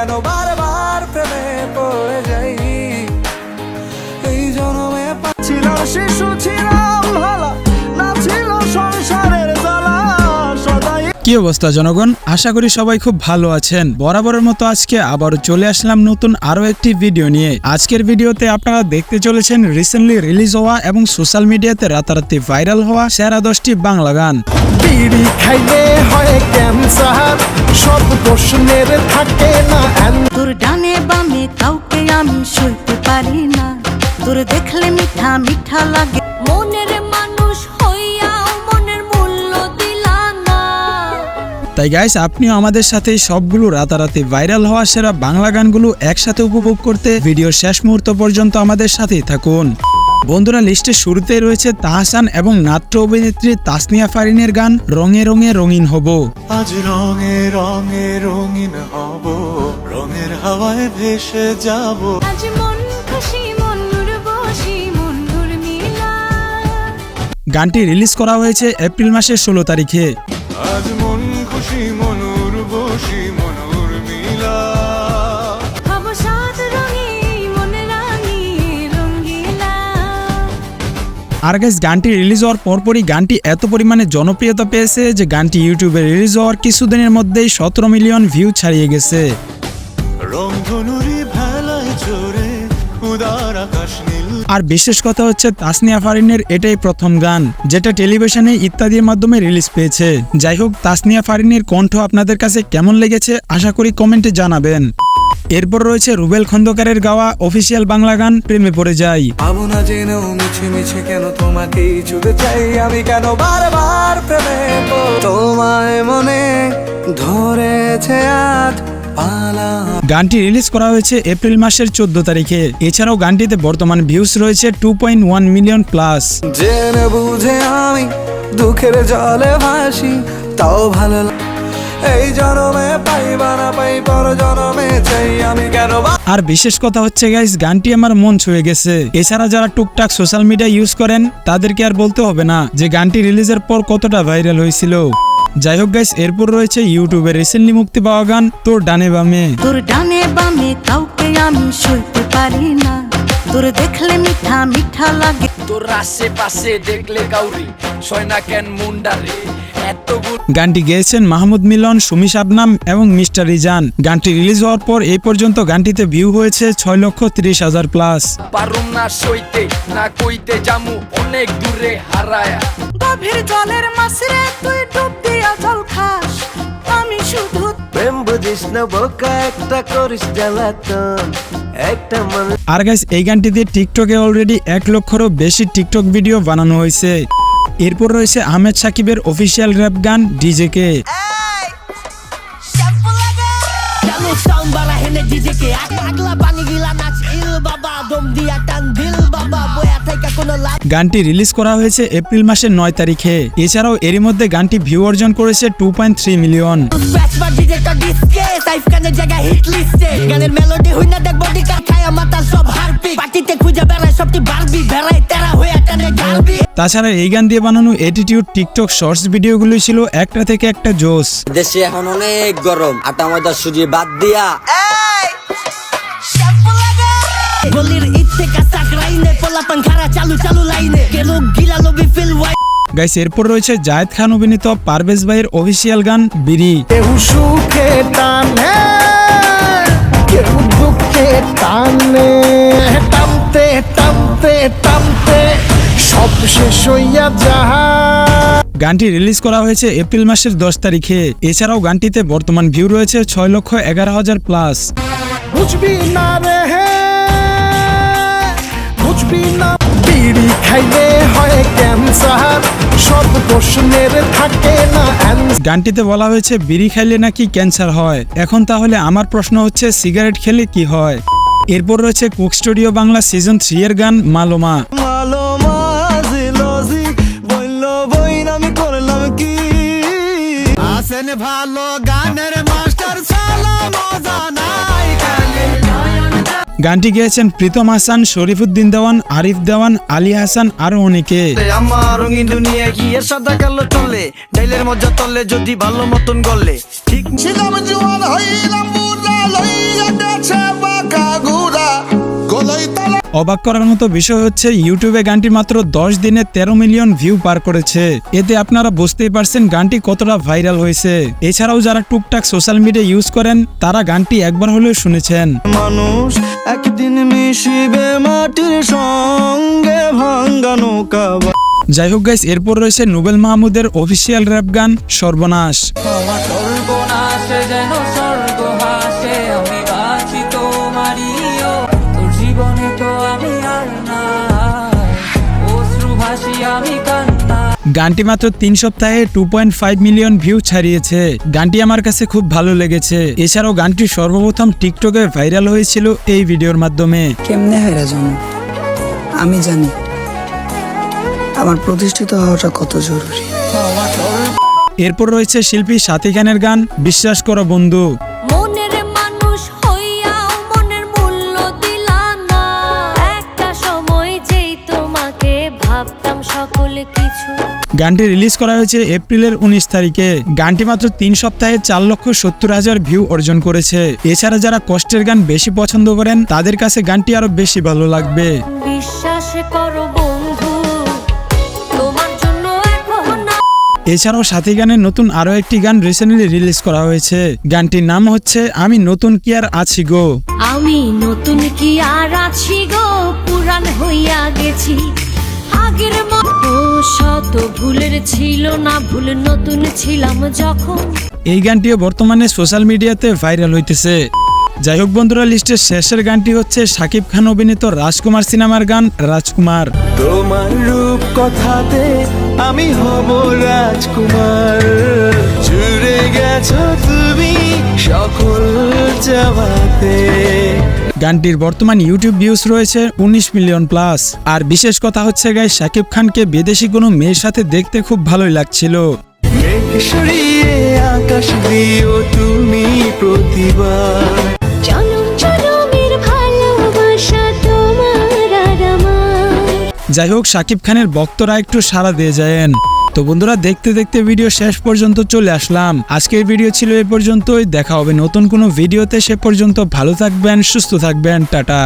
কেন বারবার প্রেমে পড়ে যাই। এই জন্মে ছিল শিশু ছিলাম ভালা, না ছিল সংসারের জ্বালা সদাই। কি অবস্থা জনগণ, আশা করি সবাই খুব ভালো আছেন। বরাবরের মতো আজকে আবারও চলে আসলাম নতুন আরো একটি ভিডিও নিয়ে। আজকের ভিডিওতে আপনারা দেখতে চলেছেন রিসেন্টলি রিলিজ হওয়া এবং সোশ্যাল মিডিয়াতে রাতারাতি ভাইরাল হওয়া সেরা 10টি বাংলা গান। বিড়ি খাইলে হয় ক্যান্সার, সব প্রশ্নের থাকে না। তোর ডানে বামে কাউকে আমি সইতে পারি না, তোর দেখলে মিঠা মিঠা লাগে। মনের মানুষ হইয়াও মনের মূল্য দিলা না। তাই গাইস, আপনিও আমাদের সাথে সবগুলো রাতারাতি ভাইরাল হওয়া সেরা বাংলা গানগুলো একসাথে উপভোগ করতে ভিডিওর শেষ মুহূর্ত পর্যন্ত আমাদের সাথেই থাকুন। বন্ধুরা, লিস্টের শুরুতেই রয়েছে তাহসান এবং নাট্য অভিনেত্রী তাসনিয়া ফারিনের গান রঙে রঙে রঙিন হব। আজ রঙে রঙে রঙিন হব, রঙের হাওয়ায় ভেসে যাব। আজ মন খুশি মন উর্বশী মন উর্মিলা। গানটি রিলিজ করা হয়েছে এপ্রিল মাসের 16 তারিখে। আজ মন খুশি মন উর্বশী মন উর্মিলা। হব সাত রঙে মন রাঙি রঙ্গিলা। আর গাইস, গানটি রিলিজ হওয়ার পরপরই গানটি এত পরিমাণে জনপ্রিয়তা পেয়েছে যে গানটি ইউটিউবে রিলিজ হওয়ার কিছুদিনের মধ্যেই 17 মিলিয়ন ভিউ ছাড়িয়ে গেছে। রংধনুরি ভেলায় চড়ে উদার আকাশ নীল। আর বিশেষ কথা হচ্ছে তাসনিয়া ফারিনের এটাই প্রথম গান যেটা টেলিভিশনে ইত্যাদির মাধ্যমে রিলিজ পেয়েছে। যাই হোক, তাসনিয়া ফারিনের কণ্ঠ আপনাদের কাছে কেমন লেগেছে আশা করি কমেন্টে জানাবেন। এরপর রয়েছে রুবেল খন্দকারের গাওয়া অফিসিয়াল বাংলা গান প্রেমে পড়ে যাই। ভাবো না জেনেও মিছে মিছে কেন তোমাকেই ছুঁতে চাই আমি, কেন বারবার প্রেমে তোমায় মনে ধরেছে আজ পালা। গানটি রিলিজ করা হয়েছে এপ্রিল মাসের 14 তারিখে। এছাড়াও গানটিতে বর্তমান ভিউজ রয়েছে 2.1 মিলিয়ন প্লাস। জেনে বুঝে আমি দুঃখের জলে ভাসি, তাও ভালো এই জনমে পাইবা না পাই পর জনমে চাই আমি, কেন আর বিশেষ কথা হচ্ছে গাইস, গানটি আমার মন ছুঁয়ে গেছে। এছাড়া যারা টুকটাক সোশ্যাল মিডিয়া ইউজ করেন তাদেরকে আর বলতে হবে না যে গানটি রিলিজের পর কতটা ভাইরাল হয়েছিল। যাই হোক গাইস, এরপর রয়েছে ইউটিউবে রিসেন্টলি মুক্তি পাওয়া গান তোর ডানে বামে। তোর ডানে বামে কাউকে আমি সইতে পারি না, তোর দেখলে মিঠা মিঠা লাগে। তোর আশেপাশে দেখলে কাউরি সয় না কেন মুন্ডারে এতগুলো। গানটি গেয়েছেন মাহমুদ মিলন, সুমি শাবনাম এবং মিস্টার রিজান। গানটি রিলিজ হওয়ার পর এই পর্যন্ত গানটিতে ভিউ হয়েছে 6,30,000 প্লাস। পারুম না সইতে না কইতে জামু অনেক দূরে হারায়া। গভীর জলের মাছরে তুই ডুব দিয়া জল খাস, আমি শুধু প্রেম বুঝিস না বোকা, একটা করিস জ্বালাতন একটা মন। আর গাইস, এই গানটি দিয়ে টিকটকে অলরেডি 1 লক্ষেরও বেশি টিকটক ভিডিও বানানো হয়েছে। এরপর রয়েছে আহমেদ সাকিবের অফিসিয়াল র‍্যাপ গান ডিজেকে। গানটি রিলিজ করা হয়েছে এপ্রিল মাসের 9 তারিখে। এছাড়াও এরই মধ্যে গানটি ভিউ অর্জন করেছে 2.3 মিলিয়ন। তাছাড়া এই গান দিয়ে বানানো এটিটিউড টিকটক শর্টস ভিডিওগুলো ছিল একটা থেকে একটা জোস। দেশে এখন অনেক গরম, আটা ময়দা সুজি বাদ দিয়া গাইস, এরপর রয়েছে জায়েদ খান অভিনীত পারভেজ ভাইয়ের অফিসিয়াল গান বিড়ি। কেউ সুখে টানে কেউ দুঃখে টানে, টানতে টানতে টানতে সব শেষ হইয়া যায়। গানটি রিলিজ করা হয়েছে এপ্রিল মাসের 10 তারিখে। এছাড়াও গানটিতে বর্তমান ভিউ রয়েছে 6,11,000 প্লাস। বুঝবি না রে বুঝবি না, বিড়ি খাইলে হয় ক্যান্সার, সব প্রশ্নের থাকে না। গানটিতে বলা হয়েছে বিড়ি খাইলে নাকি ক্যান্সার হয়। এখন তাহলে আমার প্রশ্ন হচ্ছে সিগারেট খেলে কি হয়? এরপর রয়েছে কুক স্টুডিও বাংলা সিজন 3 এর গান মালোমা। মালোমা জিলোজি বললো বইন আমি করলাম কি, আসেন ভালো গানের মাস্টার সালা মজা নাই খালি। গানটি গেয়েছেন প্রীতম হাসান, শরীফুদ্দিন দেওয়ান, আরিফ দেওয়ান, আলী হাসান আরো অনেকে। আমার রঙিন দুনিয়া কি এর সাদা কালো চলে, ডাইলের মজা তলে যদি ভালো মতন গলে ঠিক ছিলাম জোয়ান হইলাম বুড়া লইয়া অবাক করার মতো বিষয় হচ্ছে ইউটিউবে গানটি মাত্র 10 দিনে 13 মিলিয়ন ভিউ পার করেছে। এতে আপনারা বুঝতেই পারছেন গানটি কতটা ভাইরাল হয়েছে। এছাড়াও যারা টুকটাক সোশ্যাল মিডিয়া ইউজ করেন তারা গানটি একবার হলেও শুনেছেন। মানুষ একদিন মিশিবে মাটির সঙ্গে ভাঙ্গা নৌকা। যাই হোক গাইস, এরপর রয়েছে নোবেল মাহমুদের অফিসিয়াল র্যাপ গান সর্বনাশ। আমার সর্বনাশে যেন স্বর্গ হাসে, আমি বাঁচি তোমারিও, তোর জীবনে তো আমি আর না, অশ্রু ভাসি আমি কান্না। গানটি মাত্র 3 সপ্তাহে 2.5 মিলিয়ন ভিউ ছাড়িয়েছে। গানটি আমার কাছে খুব ভালো লেগেছে। এছাড়াও গানটি সর্বপ্রথম টিকটকে ভাইরাল হয়েছিল এই ভিডিওর মাধ্যমে। কেমনে হয় রে জানো, আমি জানি আমার প্রতিষ্ঠিত হওয়াটা কত জরুরি। এরপর রয়েছে শিল্পী সাথী খানের গান বিশ্বাস করো বন্ধু। মনের মানুষ হইয়াও মনের মূল্য দিলা না, একটা সময় যেই তোমাকে ভাবতাম সকল কিছু। গানটি রিলিজ করা হয়েছে এপ্রিলের 19 তারিখে। গানটি মাত্র 3 সপ্তাহে 4,70,000 ভিউ অর্জন করেছে। এছাড়া যারা কষ্টের গান বেশি পছন্দ করেন তাদের কাছে গানটি আরো বেশি ভালো লাগবে। বিশ্বাস করো বন্ধু, তোমার জন্য এখন না। এছাড়াও সাথী গানের নতুন আরো একটি গান রিসেন্টলি রিলিজ করা হয়েছে। গানটির নাম হচ্ছে আমি নতুন কি আর আছি গো। আমি নতুন কি আর আছি গো, পুরান হইয়া গেছি আগের মতো, শত ভুলের ছিল না ভুল, নতুন ছিলাম যখন। এই গানটিও বর্তমানে সোশ্যাল মিডিয়াতে ভাইরাল হইতেছে। যাই হোক বন্ধুরা, লিস্টের শেষের গানটি হচ্ছে শাকিব খান অভিনীত রাজকুমার সিনেমার গান রাজকুমার। তোমার রূপ কথাতে আমি হব রাজকুমার, জুড়ে গেছো তুমি সকল জগতে। গানটির বর্তমান ইউটিউব ভিউজ রয়েছে 19 মিলিয়ন প্লাস। আর বিশেষ কথা হচ্ছে গাইস, শাকিব খানকে বিদেশি কোনো মেয়ের সাথে দেখতে খুব ভালোই লাগছিল। মেঘ সরিয়ে আকাশ দিও তুমি প্রতিবার। জনম জনমের ভালোবাসা তোমার আর আমার। যাই হোক, শাকিব খানের ভক্তরা একটু সাড়া দিয়ে যায়েন। তো বন্ধুরা, দেখতে দেখতে ভিডিও শেষ পর্যন্ত চলে আসলাম। আজকের ভিডিও ছিল এই পর্যন্তই। দেখা হবে নতুন কোনো ভিডিওতে। সে পর্যন্ত ভালো থাকবেন, সুস্থ থাকবেন। টাটা।